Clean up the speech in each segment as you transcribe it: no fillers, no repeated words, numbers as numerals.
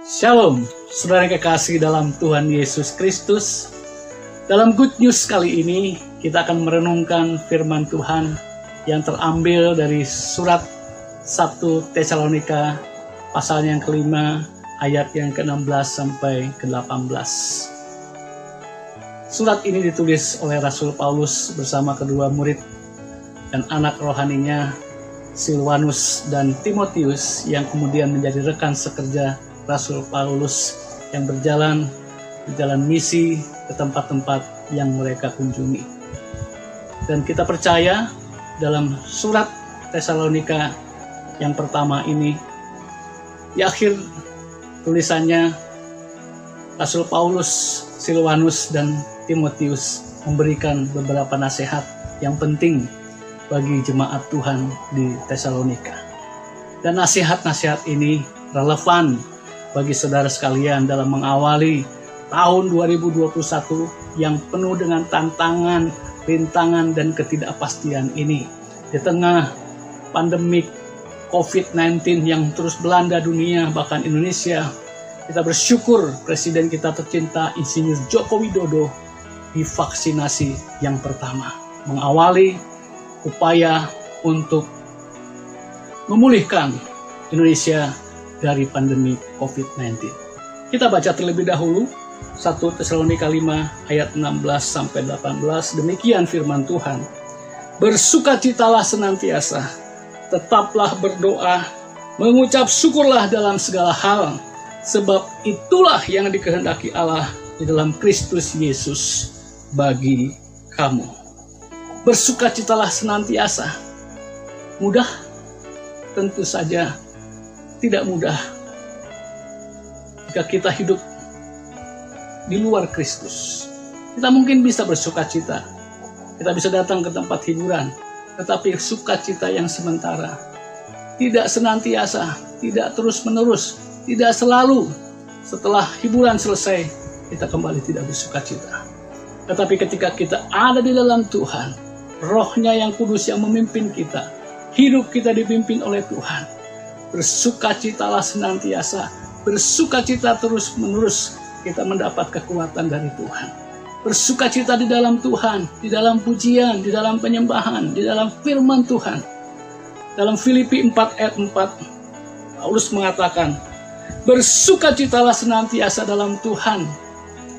Shalom, saudara kekasih dalam Tuhan Yesus Kristus. Dalam Good News kali ini, kita akan merenungkan firman Tuhan yang terambil dari surat 1 Tesalonika, pasal yang kelima, ayat yang ke-16 sampai ke-18. Surat ini ditulis oleh Rasul Paulus bersama kedua murid dan anak rohaninya, Silwanus dan Timotius, yang kemudian menjadi rekan sekerja Rasul Paulus yang berjalan di jalan misi ke tempat-tempat yang mereka kunjungi. Dan kita percaya dalam surat Tesalonika yang pertama ini, di akhir tulisannya Rasul Paulus, Silwanus dan Timotius memberikan beberapa nasihat yang penting bagi jemaat Tuhan di Tesalonika. Dan nasihat-nasihat ini relevan bagi saudara sekalian dalam mengawali tahun 2021 yang penuh dengan tantangan, rintangan, dan ketidakpastian ini. Di tengah pandemik COVID-19 yang terus melanda dunia, bahkan Indonesia, kita bersyukur Presiden kita tercinta Insinyur Joko Widodo divaksinasi yang pertama, mengawali upaya untuk memulihkan Indonesia dari pandemi COVID-19. Kita baca terlebih dahulu 1 Tesalonika 5 ayat 16 sampai 18. Demikian firman Tuhan. Bersukacitalah senantiasa, tetaplah berdoa, mengucap syukurlah dalam segala hal, sebab itulah yang dikehendaki Allah di dalam Kristus Yesus bagi kamu. Bersukacitalah senantiasa. Mudah? Tentu saja tidak mudah jika kita hidup di luar Kristus. Kita mungkin bisa bersukacita, kita bisa datang ke tempat hiburan, tetapi sukacita yang sementara, tidak senantiasa, tidak terus-menerus, tidak selalu setelah hiburan selesai kita kembali tidak bersukacita. Tetapi ketika kita ada di dalam Tuhan, Roh-Nya yang kudus yang memimpin kita, hidup kita dipimpin oleh Tuhan, bersukacitalah senantiasa, bersukacita terus-menerus, kita mendapat kekuatan dari Tuhan. Bersukacita di dalam Tuhan, di dalam pujian, di dalam penyembahan, di dalam firman Tuhan. Dalam Filipi 4 ayat 4, Paulus mengatakan, bersukacitalah senantiasa dalam Tuhan.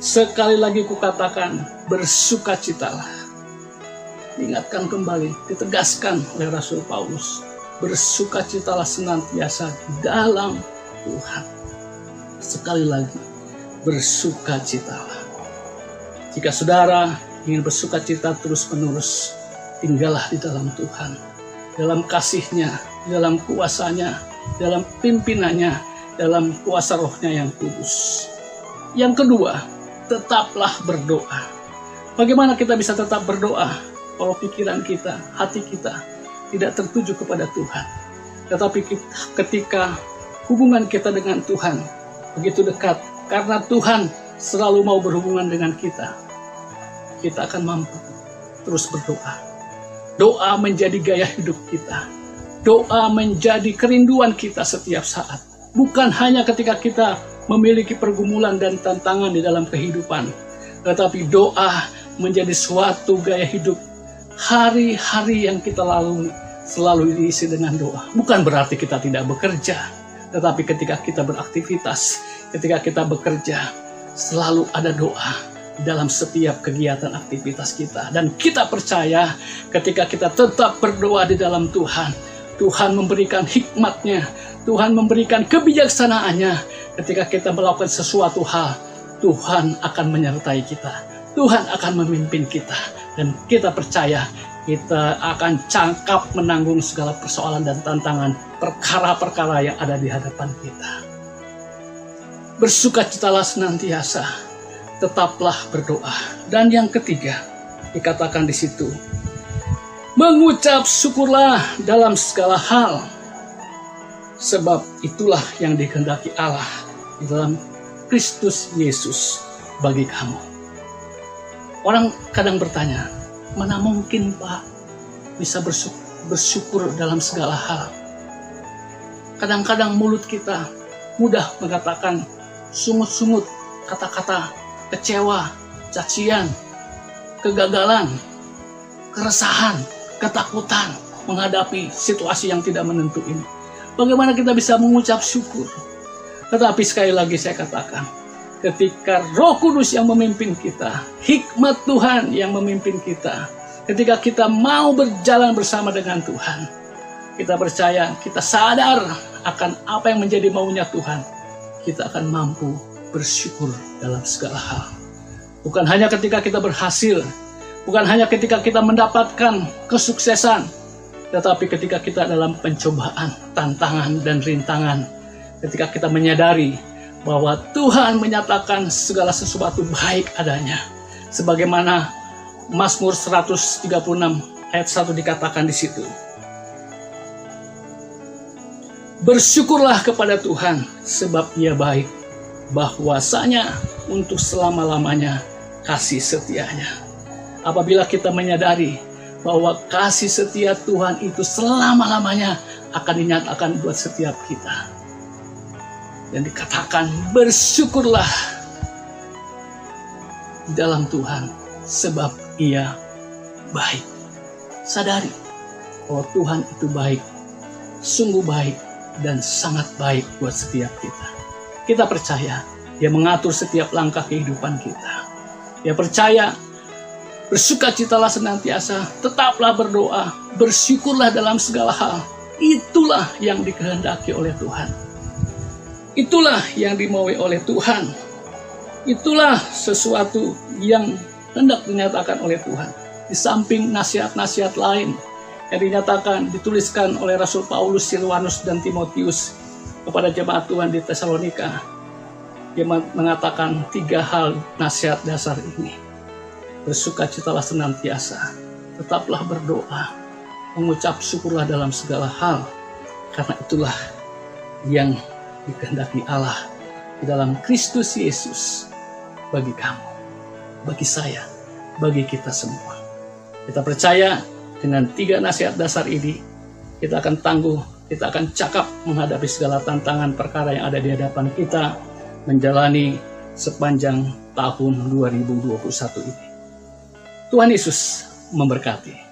Sekali lagi kukatakan, bersukacitalah. Diingatkan kembali, ditegaskan oleh Rasul Paulus. Bersukacitalah senantiasa dalam Tuhan. Sekali lagi, bersukacitalah. Jika saudara ingin bersukacita terus-menerus, tinggallah di dalam Tuhan, dalam kasih-Nya, dalam kuasa-Nya, dalam pimpinannya, dalam kuasa Roh-Nya yang kudus. Yang kedua, tetaplah berdoa. Bagaimana kita bisa tetap berdoa kalau pikiran kita, hati kita tidak tertuju kepada Tuhan? Tetapi ketika hubungan kita dengan Tuhan begitu dekat, karena Tuhan selalu mau berhubungan dengan kita akan mampu terus berdoa. Doa menjadi gaya hidup kita. Doa menjadi kerinduan kita setiap saat. Bukan hanya ketika kita memiliki pergumulan dan tantangan di dalam kehidupan, tetapi doa menjadi suatu gaya hidup. Hari-hari yang kita lalui selalu diisi dengan doa. Bukan berarti kita tidak bekerja, tetapi ketika kita beraktivitas, ketika kita bekerja, selalu ada doa dalam setiap kegiatan aktivitas kita. Dan kita percaya ketika kita tetap berdoa di dalam Tuhan, Tuhan memberikan hikmat-Nya, Tuhan memberikan kebijaksanaannya. Ketika kita melakukan sesuatu hal, Tuhan akan menyertai kita, Tuhan akan memimpin kita. Dan kita percaya kita akan cangkap menanggung segala persoalan dan tantangan, perkara-perkara yang ada di hadapan kita. Bersukacitalah senantiasa, tetaplah berdoa. Dan yang ketiga, dikatakan di situ, mengucap syukurlah dalam segala hal, sebab itulah yang dikehendaki Allah di dalam Kristus Yesus bagi kamu. Orang kadang bertanya, mana mungkin Pak bisa bersyukur dalam segala hal? Kadang-kadang mulut kita mudah mengatakan sungut-sungut kata-kata kecewa, cacian, kegagalan, keresahan, ketakutan menghadapi situasi yang tidak menentu ini. Bagaimana kita bisa mengucap syukur? Tetapi sekali lagi saya katakan, ketika Roh Kudus yang memimpin kita, hikmat Tuhan yang memimpin kita, ketika kita mau berjalan bersama dengan Tuhan, kita percaya, kita sadar akan apa yang menjadi maunya Tuhan, kita akan mampu bersyukur dalam segala hal. Bukan hanya ketika kita berhasil, bukan hanya ketika kita mendapatkan kesuksesan, tetapi ketika kita dalam pencobaan, tantangan, dan rintangan, ketika kita menyadari bahwa Tuhan menyatakan segala sesuatu baik adanya. Sebagaimana Mazmur 136 ayat 1 dikatakan di situ. Bersyukurlah kepada Tuhan sebab Ia baik, bahwasanya untuk selama-lamanya kasih setianya. Apabila kita menyadari bahwa kasih setia Tuhan itu selama-lamanya akan dinyatakan buat setiap kita. Dan dikatakan bersyukurlah di dalam Tuhan sebab Ia baik. Sadari bahwa Tuhan itu baik, sungguh baik dan sangat baik buat setiap kita. Kita percaya Dia mengatur setiap langkah kehidupan kita. Dia percaya bersukacitalah senantiasa, tetaplah berdoa, bersyukurlah dalam segala hal. Itulah yang dikehendaki oleh Tuhan. Itulah yang dimaui oleh Tuhan. Itulah sesuatu yang hendak dinyatakan oleh Tuhan. Di samping nasihat-nasihat lain yang dinyatakan, dituliskan oleh Rasul Paulus, Silwanus, dan Timotius kepada jemaat Tuhan di Tesalonika. Dia mengatakan 3 hal nasihat dasar ini. Bersukacitalah senantiasa, tetaplah berdoa, mengucap syukurlah dalam segala hal, karena itulah yang dikehendaki Allah di dalam Kristus Yesus bagi kamu, bagi saya, bagi kita semua. Kita percaya dengan 3 nasihat dasar ini, kita akan tangguh, kita akan cakap menghadapi segala tantangan perkara yang ada di hadapan kita, menjalani sepanjang tahun 2021 ini. Tuhan Yesus memberkati.